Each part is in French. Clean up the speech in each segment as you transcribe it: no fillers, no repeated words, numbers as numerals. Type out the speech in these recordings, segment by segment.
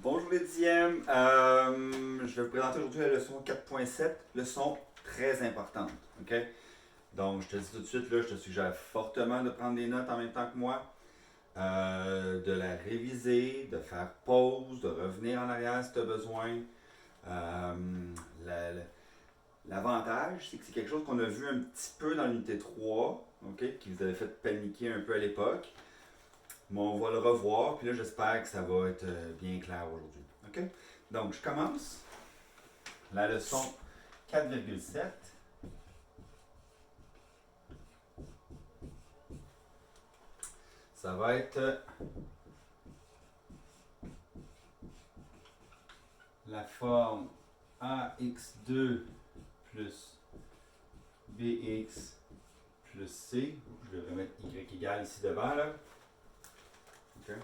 Bonjour les dixièmes. Je vais vous présenter aujourd'hui la leçon 4.7, leçon très importante. OK? Donc, je te dis tout de suite, là, je te suggère fortement de prendre des notes en même temps que moi, de la réviser, de faire pause, de revenir en arrière si tu as besoin. Euh, la- la- L'avantage, c'est que c'est quelque chose qu'on a vu un petit peu dans l'unité 3, OK, qui vous avait fait paniquer un peu à l'époque. Mais on va le revoir, puis là, j'espère que ça va être bien clair aujourd'hui. OK? Donc, je commence la leçon 4,7. Ça va être la forme AX2 plus BX plus C. Je vais remettre Y égale ici devant, là. OK?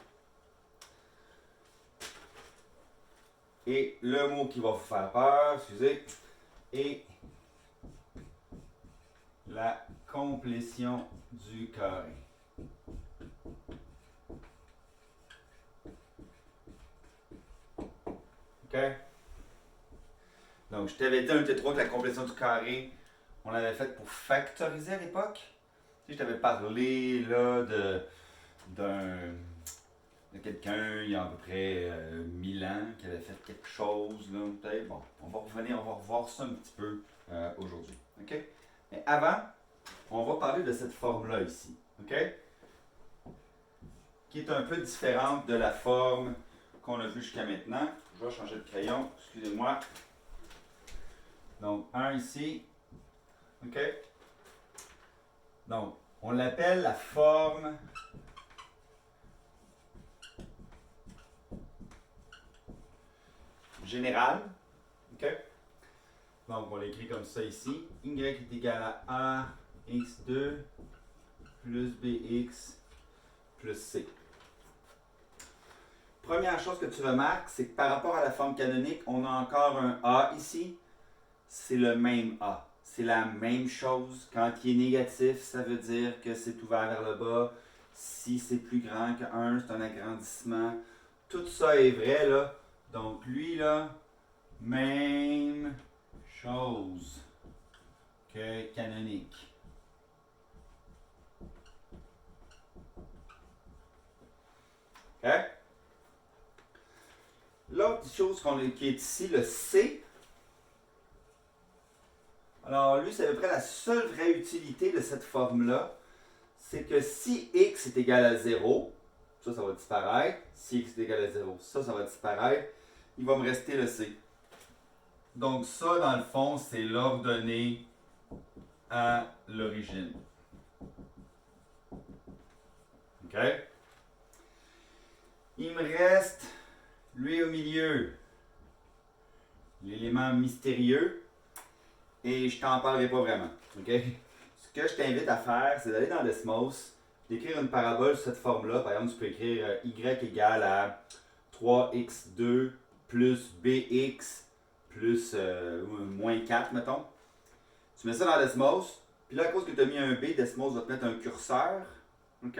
Et le mot qui va vous faire peur, excusez, est la complétion du carré. OK? Donc, je t'avais dit un T3 que la complétion du carré, on l'avait faite pour factoriser à l'époque. Tu sais, je t'avais parlé là de quelqu'un il y a à peu près 1000 ans qui avait fait quelque chose. Là, peut-être. Bon, on va revenir, on va revoir ça un petit peu aujourd'hui. OK? Mais avant, on va parler de cette forme-là ici. OK? Qui est un peu différente de la forme qu'on a vue jusqu'à maintenant. Je vais changer de crayon, excusez-moi. Donc, un ici. OK? Donc, on l'appelle la forme générale. OK? Donc, on l'écrit comme ça ici. Y est égal à AX2 plus BX plus C. Première chose que tu remarques, c'est que par rapport à la forme canonique, on a encore un A ici. C'est le même A. C'est la même chose. Quand il est négatif, ça veut dire que c'est ouvert vers le bas. Si c'est plus grand que 1, c'est un agrandissement. Tout ça est vrai, là. Donc, lui, là, même chose que canonique. OK? L'autre chose qui est ici, le C. Alors, lui, c'est à peu près la seule vraie utilité de cette forme-là. C'est que si x est égal à 0, ça va disparaître. Si x est égal à 0, ça va disparaître. Il va me rester le C. Donc, ça, dans le fond, c'est l'ordonnée à l'origine. OK? Il me reste, lui au milieu, l'élément mystérieux. Et je t'en parlerai pas vraiment. OK? Ce que je t'invite à faire, c'est d'aller dans Desmos, d'écrire une parabole sous cette forme-là. Par exemple, tu peux écrire y égale à 3x2 plus bx plus moins 4, mettons. Tu mets ça dans Desmos. Puis là, à cause que tu as mis un b, Desmos va te mettre un curseur. OK?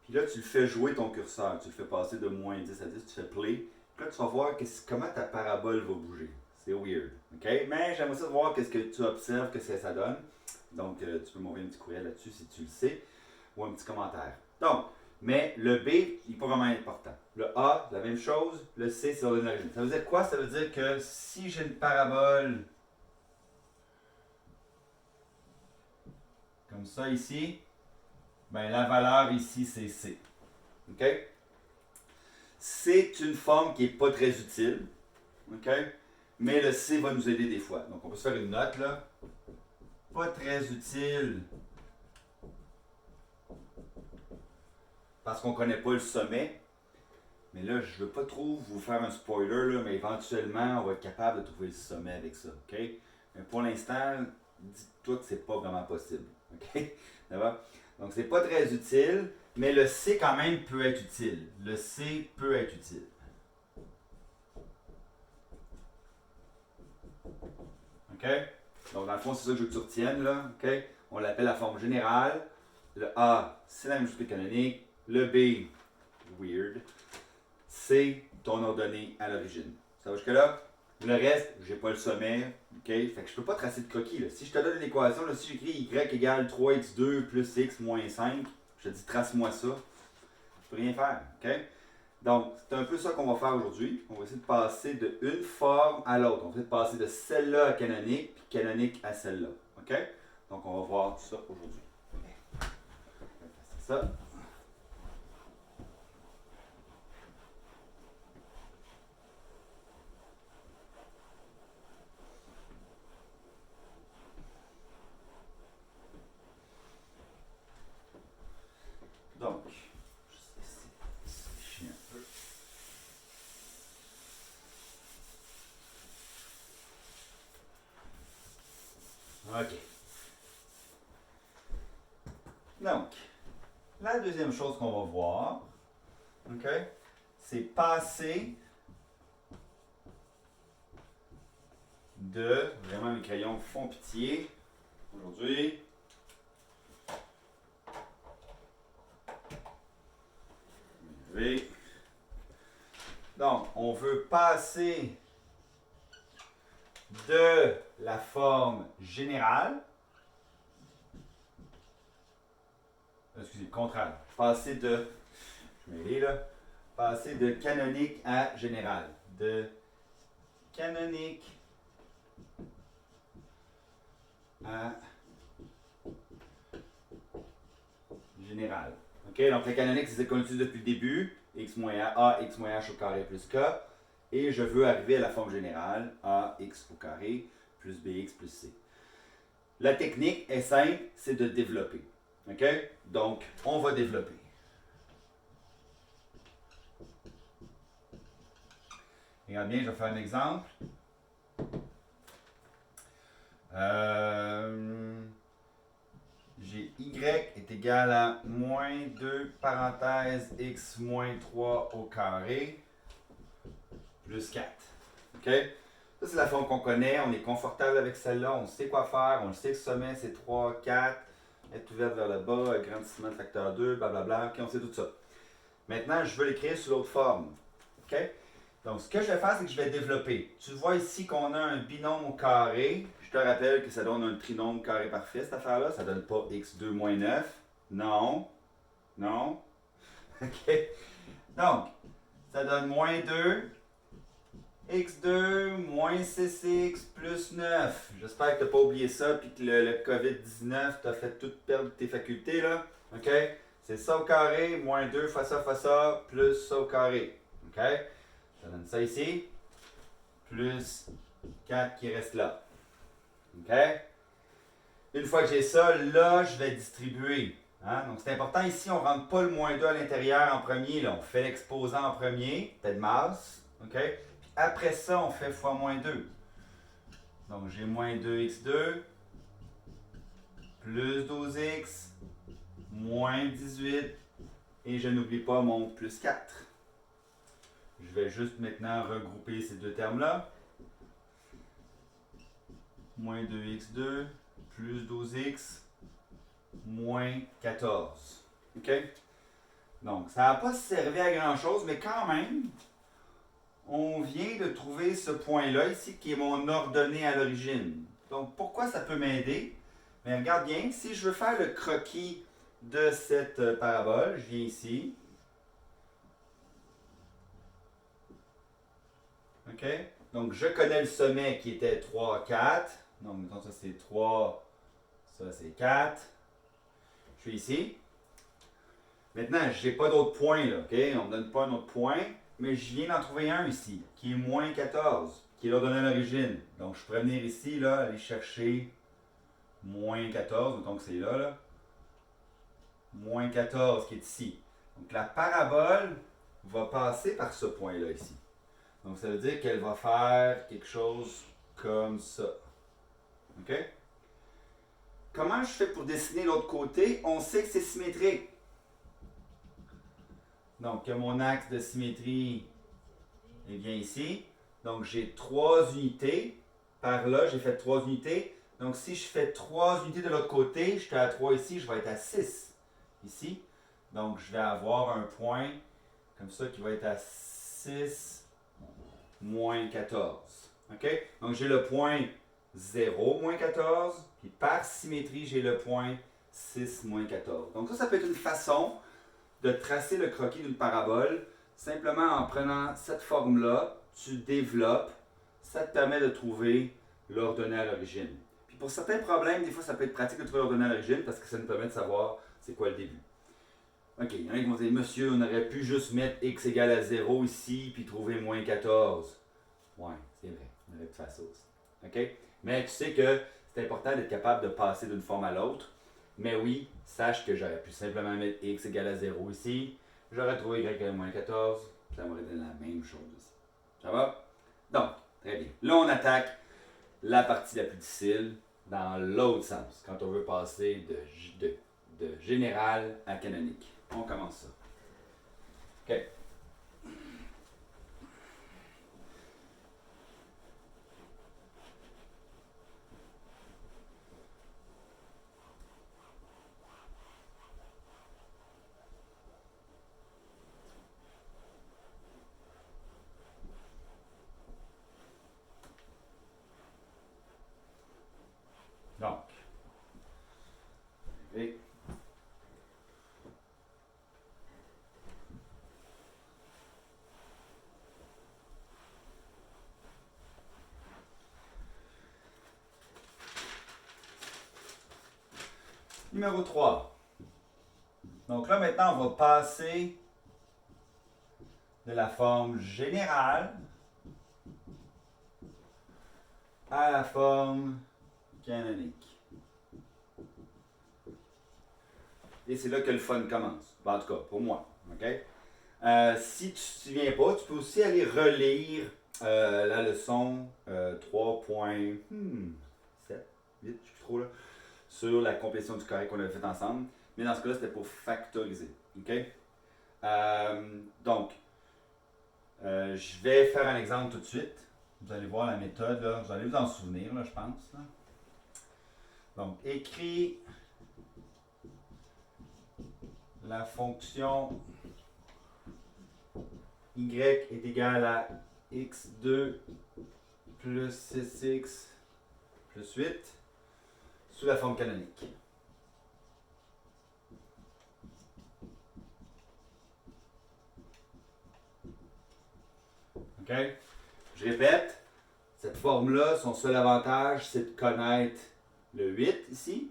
Puis là, tu le fais jouer ton curseur. Tu le fais passer de moins 10 à 10, tu fais play. Puis là, tu vas voir comment ta parabole va bouger. C'est weird. OK? Mais j'aimerais ça voir qu'est-ce que tu observes, qu'est-ce que ça donne. Donc, tu peux m'envoyer un petit courriel là-dessus si tu le sais. Ou un petit commentaire. Donc, mais le B, il n'est pas vraiment important. Le A, la même chose. Le C, c'est l'ordonnée d'origine. Ça veut dire quoi? Ça veut dire que si j'ai une parabole comme ça ici, ben la valeur ici, c'est C. OK? C'est une forme qui n'est pas très utile. OK? Mais le C va nous aider des fois. Donc, on peut se faire une note là. Pas très utile parce qu'on ne connaît pas le sommet. Mais là, je ne veux pas trop vous faire un spoiler, là, mais éventuellement, on va être capable de trouver le sommet avec ça. OK? Mais pour l'instant, dis-toi que c'est pas vraiment possible. OK? D'accord? Donc, c'est pas très utile, mais le C quand même peut être utile. Le C peut être utile. OK? Donc, dans le fond, c'est ça que je veux que tu retiennes, là. OK? On l'appelle la forme générale. Le A, c'est la même chose que canonique. Le B, weird. C, ton ordonnée à l'origine. Ça va jusque-là? Le reste, j'ai pas le sommet. OK? Fait que je peux pas tracer de croquis. Là. Si je te donne une équation, là, si j'écris y égale 3x2 plus x moins 5, je te dis trace-moi ça. Je peux rien faire. OK? Donc, c'est un peu ça qu'on va faire aujourd'hui. On va essayer de passer d'une forme à l'autre. On va essayer de passer de celle-là à canonique, puis canonique à celle-là. OK? Donc, on va voir ça aujourd'hui. C'est ça. Donc, c'est chiant un peu. OK. Donc, la deuxième chose qu'on va voir, OK, c'est passer de, vraiment mes crayons font pitié aujourd'hui. Donc, on veut passer de la forme générale, excusez, contraire, passer de, je vais là, passer de canonique à général, de canonique à général. OK, donc le canonique, c'est ce qu'on utilise depuis le début, x moins a, x moins h au carré plus k, et je veux arriver à la forme générale, ax au carré plus bx plus c. La technique est simple, c'est de développer. OK? Donc, on va développer. Regarde bien, je vais faire un exemple. J'ai y est égal à moins 2 parenthèse x moins 3 au carré plus 4. OK? Ça, c'est la forme qu'on connaît. On est confortable avec celle-là. On sait quoi faire. On le sait que le sommet, c'est 3, 4. Est ouverte vers le bas, agrandissement de facteur 2, blablabla. OK, on sait tout ça. Maintenant, je veux l'écrire sous l'autre forme. OK? Donc, ce que je vais faire, c'est que je vais développer. Tu vois ici qu'on a un binôme au carré. Je te rappelle que ça donne un trinôme carré parfait, cette affaire-là. Ça ne donne pas x2 moins 9. Non. Non. OK. Donc, ça donne moins 2. x2 moins 6x plus 9. J'espère que tu n'as pas oublié ça et que le COVID-19 t'a fait tout perdre tes facultés, là. OK? C'est ça au carré, moins 2 fois ça, plus ça au carré. OK? Ça donne ça ici, plus 4 qui reste là. OK? Une fois que j'ai ça, là, je vais distribuer. Hein? Donc, c'est important ici, on ne rentre pas le moins 2 à l'intérieur en premier. Là. On fait l'exposant en premier, peut-être masse. OK? Puis après ça, on fait fois moins 2. Donc, j'ai moins 2x2 plus 12x moins 18 et je n'oublie pas mon plus 4. Je vais juste maintenant regrouper ces deux termes-là. Moins 2x2 plus 12x moins 14. OK? Donc, ça n'a pas servi à grand-chose, mais quand même, on vient de trouver ce point-là ici qui est mon ordonnée à l'origine. Donc, pourquoi ça peut m'aider? Mais regarde bien, si je veux faire le croquis de cette parabole, je viens ici. OK? Donc, je connais le sommet qui était 3, 4. Donc, mettons, ça c'est 3, ça c'est 4. Je suis ici. Maintenant, je n'ai pas d'autre point, là, OK? On ne me donne pas un autre point, mais je viens d'en trouver un ici, qui est moins 14, qui est l'ordonnée à l'origine. Donc, je pourrais venir ici, là, aller chercher moins 14, mettons que c'est là, là. Moins 14 qui est ici. Donc, la parabole va passer par ce point-là ici. Donc, ça veut dire qu'elle va faire quelque chose comme ça. OK? Comment je fais pour dessiner l'autre côté? On sait que c'est symétrique. Donc, mon axe de symétrie est bien ici. Donc, j'ai 3 unités. Par là, j'ai fait 3 unités. Donc, si je fais 3 unités de l'autre côté, je suis à 3 ici, je vais être à 6 ici. Donc, je vais avoir un point comme ça qui va être à 6 moins 14. OK? Donc, j'ai le point 0 moins 14, puis par symétrie, j'ai le point 6 moins 14. Donc, ça peut être une façon de tracer le croquis d'une parabole. Simplement en prenant cette forme-là, tu développes, ça te permet de trouver l'ordonnée à l'origine. Puis pour certains problèmes, des fois, ça peut être pratique de trouver l'ordonnée à l'origine parce que ça nous permet de savoir c'est quoi le début. OK, il y en a qui vont dire, monsieur, on aurait pu juste mettre x égale à 0 ici, puis trouver moins 14. Ouais, c'est vrai, on aurait pu faire ça aussi. OK? Mais tu sais que c'est important d'être capable de passer d'une forme à l'autre. Mais oui, sache que j'aurais pu simplement mettre x égale à 0 ici. J'aurais trouvé y égale à moins 14. Ça m'aurait donné la même chose ici. Ça va? Donc, très bien. Là, on attaque la partie la plus difficile dans l'autre sens, quand on veut passer de général à canonique. On commence ça. OK. Donc, et numéro 3. Donc là, maintenant, on va passer de la forme générale à la forme canonique. Et c'est là que le fun commence. Ben, en tout cas, pour moi. Okay? Si tu ne te souviens pas, tu peux aussi aller relire la leçon 3.7, 8, je ne sais plus trop là, sur la complétion du carré qu'on avait fait ensemble. Mais dans ce cas-là, c'était pour factoriser. Okay? Donc, je vais faire un exemple tout de suite. Vous allez voir la méthode, là. Vous allez vous en souvenir, là, je pense. Là. Donc, écris la fonction y est égale à x2 plus 6x plus 8 sous la forme canonique. OK? Je répète, cette forme-là, son seul avantage, c'est de connaître le 8 ici.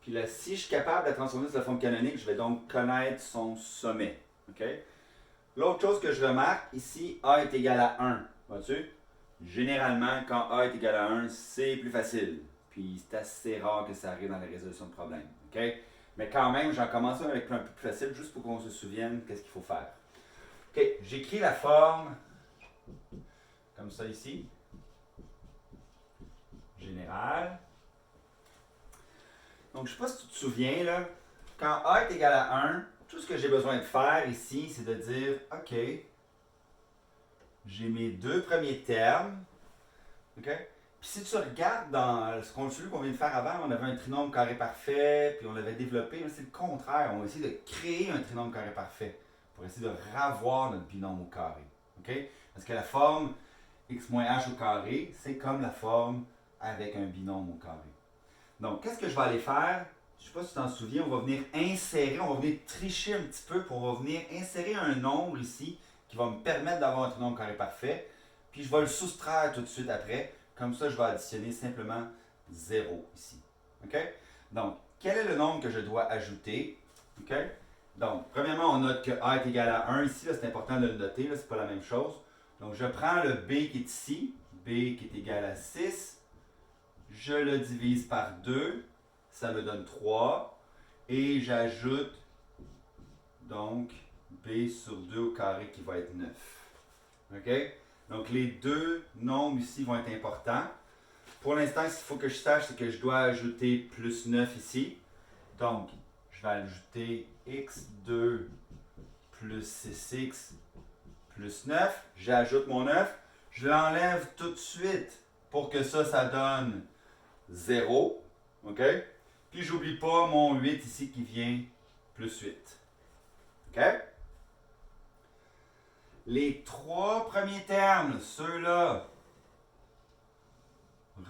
Puis là, si je suis capable de la transformer sur la forme canonique, je vais donc connaître son sommet. Okay? L'autre chose que je remarque, ici, a est égal à 1. Vois-tu? Généralement, quand a est égal à 1, c'est plus facile. Puis c'est assez rare que ça arrive dans la résolution de problèmes. Okay? Mais quand même, j'en commence avec un peu plus facile, juste pour qu'on se souvienne qu'est-ce qu'il faut faire. OK, j'écris la forme comme ça ici. Générale. Donc, je ne sais pas si tu te souviens, là, quand a est égal à 1, tout ce que j'ai besoin de faire ici, c'est de dire, OK, j'ai mes deux premiers termes. OK? Puis si tu regardes dans celui qu'on vient de faire avant, on avait un trinôme carré parfait, puis on l'avait développé, mais c'est le contraire. On va essayer de créer un trinôme carré parfait pour essayer de ravoir notre binôme au carré. OK? Parce que la forme x moins h au carré, c'est comme la forme avec un binôme au carré. Donc, qu'est-ce que je vais aller faire? Je ne sais pas si tu t'en souviens, on va venir insérer, on va venir tricher un petit peu pour on va venir insérer un nombre ici qui va me permettre d'avoir un trinôme carré parfait. Puis je vais le soustraire tout de suite après. Comme ça, je vais additionner simplement 0 ici. OK? Donc, quel est le nombre que je dois ajouter? OK? Donc, premièrement, on note que a est égal à 1 ici. C'est important de le noter, ce n'est pas la même chose. Donc, je prends le b qui est ici. B qui est égal à 6. Je le divise par 2. Ça me donne 3. Et j'ajoute donc b sur 2 au carré qui va être 9. OK? Donc, les deux nombres ici vont être importants. Pour l'instant, ce qu'il faut que je sache, c'est que je dois ajouter plus 9 ici. Donc, je vais ajouter x2 plus 6x plus 9. J'ajoute mon 9. Je l'enlève tout de suite pour que ça donne 0. OK? Puis, j'oublie pas mon 8 ici qui vient plus 8. OK? Les trois premiers termes, ceux-là,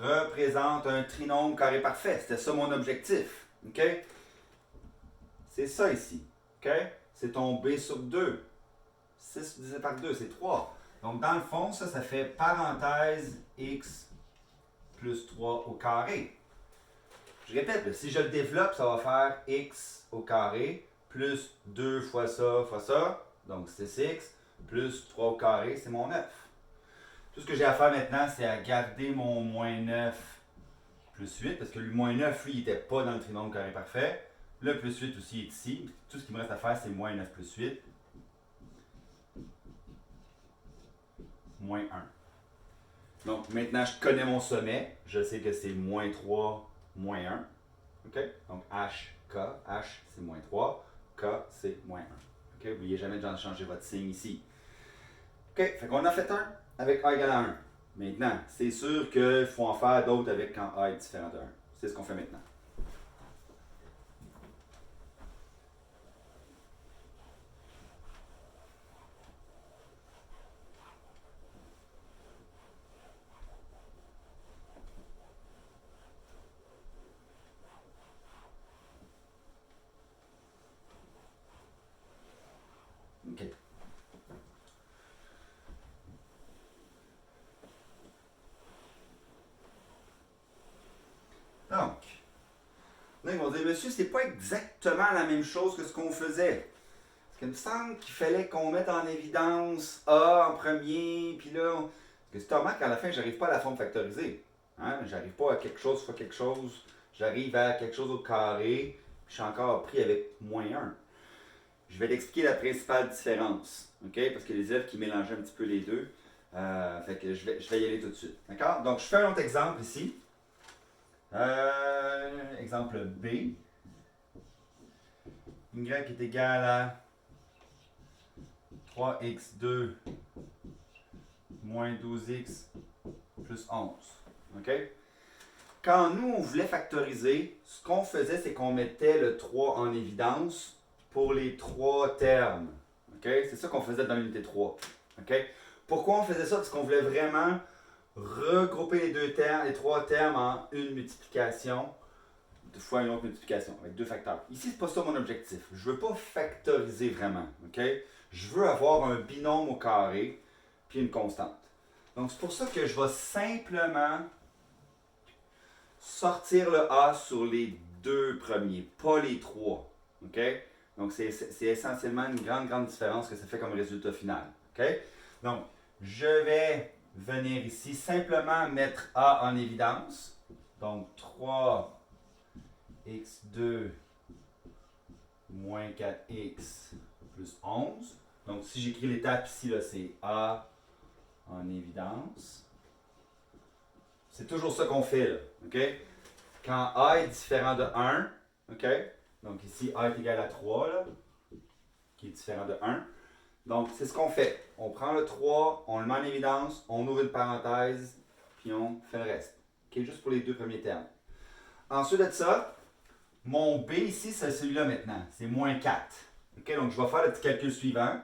représentent un trinôme carré parfait. C'était ça mon objectif. OK? C'est ça ici. OK? C'est ton b sur 2. 6 divisé par 2, c'est 3. Donc, dans le fond, ça fait parenthèse x plus 3 au carré. Je répète, si je le développe, ça va faire x au carré plus 2 fois ça, donc 6x, plus 3 au carré, c'est mon 9. Tout ce que j'ai à faire maintenant, c'est à garder mon moins 9 plus 8, parce que le moins 9, lui, il n'était pas dans le trinôme carré parfait. Le plus 8 aussi est ici. Tout ce qui me reste à faire, c'est moins 9 plus 8. Moins 1. Donc maintenant, je connais mon sommet. Je sais que c'est moins 3, moins 1. OK? Donc H, c'est moins 3. K, c'est moins 1. OK? N'oubliez jamais de changer votre signe ici. OK? Fait qu'on a fait un avec A égale à 1. Maintenant, c'est sûr qu'il faut en faire d'autres avec quand A est différent de 1. C'est ce qu'on fait maintenant. OK. Donc, là, ils vont dire, monsieur, c'est pas exactement la même chose que ce qu'on faisait. Parce qu'il me semble qu'il fallait qu'on mette en évidence A en premier, puis là, parce que si tu remarques qu'à la fin, j'arrive pas à la forme factorisée. Hein? J'arrive pas à quelque chose fois quelque chose, j'arrive à quelque chose au carré, puis je suis encore pris avec moins 1. Je vais t'expliquer la principale différence, OK? Parce que les élèves qui mélangeaient un petit peu les deux. Fait que je vais y aller tout de suite. D'accord? Donc, je fais un autre exemple ici. Exemple B. Y est égal à 3x2 moins 12x plus 11. OK? Quand nous, on voulait factoriser, ce qu'on faisait, c'est qu'on mettait le 3 en évidence pour les trois termes. OK? C'est ça qu'on faisait dans l'unité 3. OK? Pourquoi on faisait ça? Parce qu'on voulait vraiment regrouper les trois termes en une multiplication fois une autre multiplication avec deux facteurs. Ici, c'est pas ça mon objectif. Je veux pas factoriser vraiment. OK? Je veux avoir un binôme au carré puis une constante. Donc, c'est pour ça que je vais simplement sortir le A sur les deux premiers, pas les trois. OK? Donc, c'est essentiellement une grande différence que ça fait comme résultat final. OK? Donc, je vais venir ici simplement mettre A en évidence. Donc, 3x2 moins 4x plus 11. Donc, si j'écris l'étape ici, c'est A en évidence. C'est toujours ça qu'on fait, là. OK? Quand A est différent de 1, OK? Donc ici, A est égal à 3, là, qui est différent de 1. Donc, c'est ce qu'on fait. On prend le 3, on le met en évidence, on ouvre une parenthèse, puis on fait le reste. OK? Juste pour les deux premiers termes. Ensuite de ça, mon B ici, c'est celui-là maintenant. C'est moins 4. OK? Donc, je vais faire le petit calcul suivant.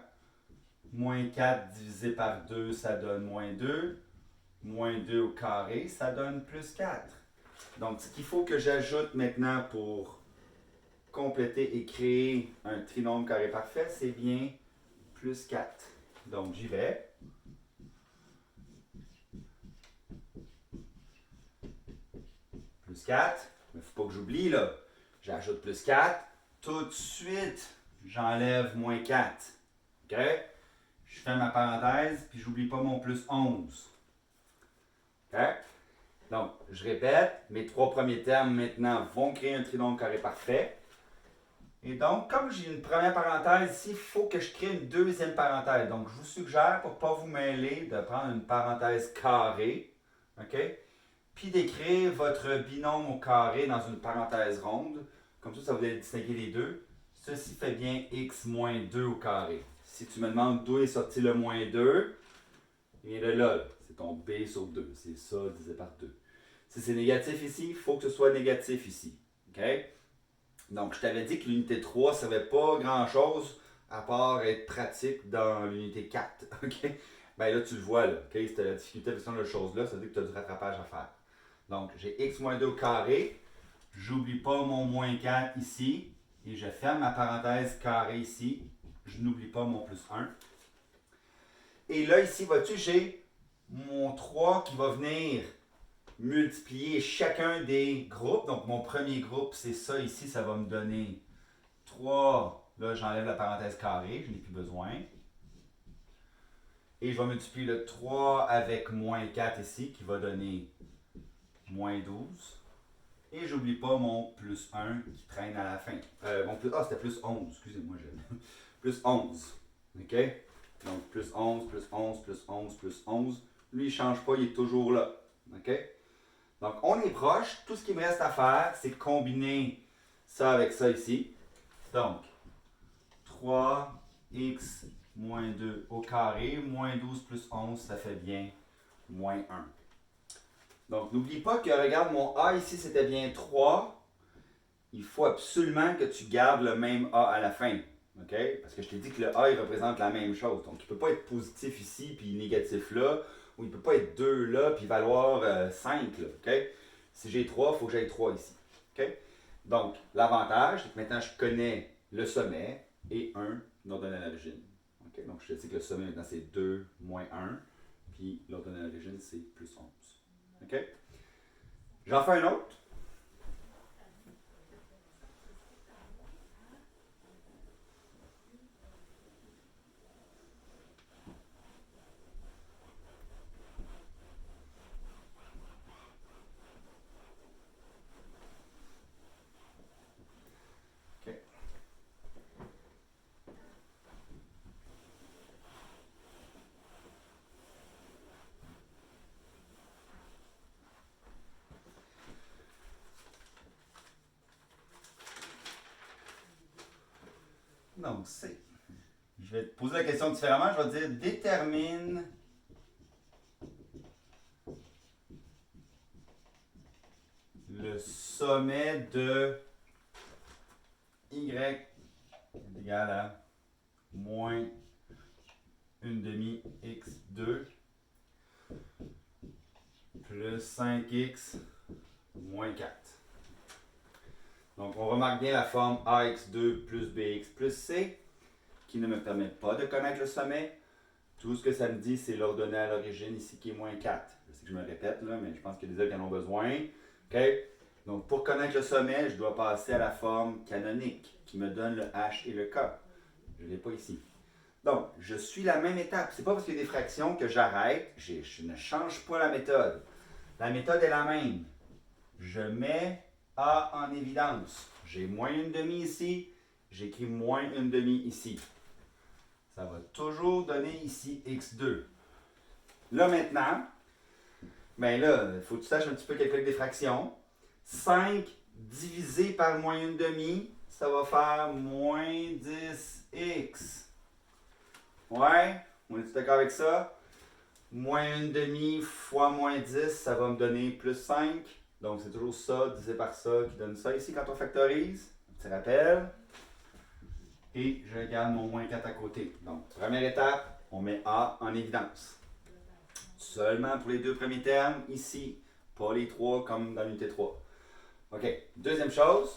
Moins 4 divisé par 2, ça donne moins 2. Moins 2 au carré, ça donne plus 4. Donc, ce qu'il faut que j'ajoute maintenant pour compléter et créer un trinôme carré parfait, c'est bien plus 4. Donc, j'y vais. Plus 4. Mais il ne faut pas que j'oublie, là. J'ajoute plus 4. Tout de suite, j'enlève moins 4. OK? Je fais ma parenthèse, puis j'oublie pas mon plus 11. OK? Donc, je répète, mes trois premiers termes maintenant vont créer un trinôme carré parfait. Et donc, comme j'ai une première parenthèse ici, il faut que je crée une deuxième parenthèse. Donc, je vous suggère, pour ne pas vous mêler, de prendre une parenthèse carrée. OK? Puis d'écrire votre binôme au carré dans une parenthèse ronde. Comme ça, ça vous allez distinguer les deux. Ceci fait bien x moins 2 au carré. Si tu me demandes d'où est sorti le moins 2, il est de là. C'est ton b sur 2. C'est ça divisé par 2. Si c'est négatif ici, il faut que ce soit négatif ici. OK? Donc, je t'avais dit que l'unité 3 ne servait pas grand-chose à part être pratique dans l'unité 4, ok? Ben là, tu le vois, là, ok? C'était la difficulté de cette chose-là, ça veut dire que tu as du rattrapage à faire. Donc, j'ai x moins 2 au carré, j'oublie pas mon moins 4 ici, et je ferme ma parenthèse carré ici, je n'oublie pas mon plus 1. Et là, ici, vois-tu, j'ai mon 3 qui va venir multiplier chacun des groupes. Donc, mon premier groupe, c'est ça ici, ça va me donner 3. Là, j'enlève la parenthèse carrée, je n'ai plus besoin. Et je vais multiplier le 3 avec moins 4 ici, qui va donner moins 12. Et j'oublie pas mon plus 1 qui traîne à la fin. C'était plus 11, excusez-moi, plus 11. OK? Donc, plus 11, plus 11, plus 11, plus 11. Lui, il ne change pas, il est toujours là. OK? Donc, on est proche. Tout ce qu'il me reste à faire, c'est combiner ça avec ça ici. Donc, 3x moins 2 au carré, moins 12 plus 11, ça fait bien moins 1. Donc, n'oublie pas que, regarde, mon A ici, c'était bien 3. Il faut absolument que tu gardes le même A à la fin. OK? Parce que je t'ai dit que le A, il représente la même chose. Donc, il ne peut pas être positif ici, puis négatif là, ou il ne peut pas être 2 là, puis valoir 5 là. OK? Si j'ai 3, il faut que j'aille 3 ici. OK? Donc, l'avantage, c'est que maintenant, je connais le sommet et 1 l'ordonnée à l'origine. OK? Donc, je te dis que le sommet, maintenant, c'est 2 moins 1, puis l'ordonnée à l'origine, c'est plus 11. OK? J'en fais un autre. OK. Donc, c'est. Je vais te poser la question différemment. Je vais dire détermine le sommet de y est égal à moins 1 demi x2 plus 5x moins 4. Donc, on remarque bien la forme ax2 plus bx plus c qui ne me permet pas de connaître le sommet. Tout ce que ça me dit, c'est l'ordonnée à l'origine ici qui est moins 4. Je sais que je me répète, là, mais je pense qu'il y a des élèves qui en ont besoin. Okay? Donc, pour connaître le sommet, je dois passer à la forme canonique qui me donne le h et le k. Je ne l'ai pas ici. Donc, je suis la même étape. Ce n'est pas parce qu'il y a des fractions que j'arrête. Je ne change pas la méthode. La méthode est la même. Je mets A en évidence. J'ai moins 1 demi ici. J'écris moins 1 demi ici. Ça va toujours donner ici x2. Là maintenant, ben là, il faut que tu saches un petit peu calculer des fractions. 5 divisé par moins 1 demi, ça va faire moins 10x. Ouais, on est d'accord avec ça? Moins 1 demi fois moins 10, ça va me donner plus 5. Donc c'est toujours ça divisé par ça qui donne ça ici quand on factorise. Un petit rappel. Et je garde mon moins 4 à côté. Donc, première étape, on met A en évidence. Seulement pour les deux premiers termes, ici, pas les trois comme dans l'unité 3. OK, deuxième chose,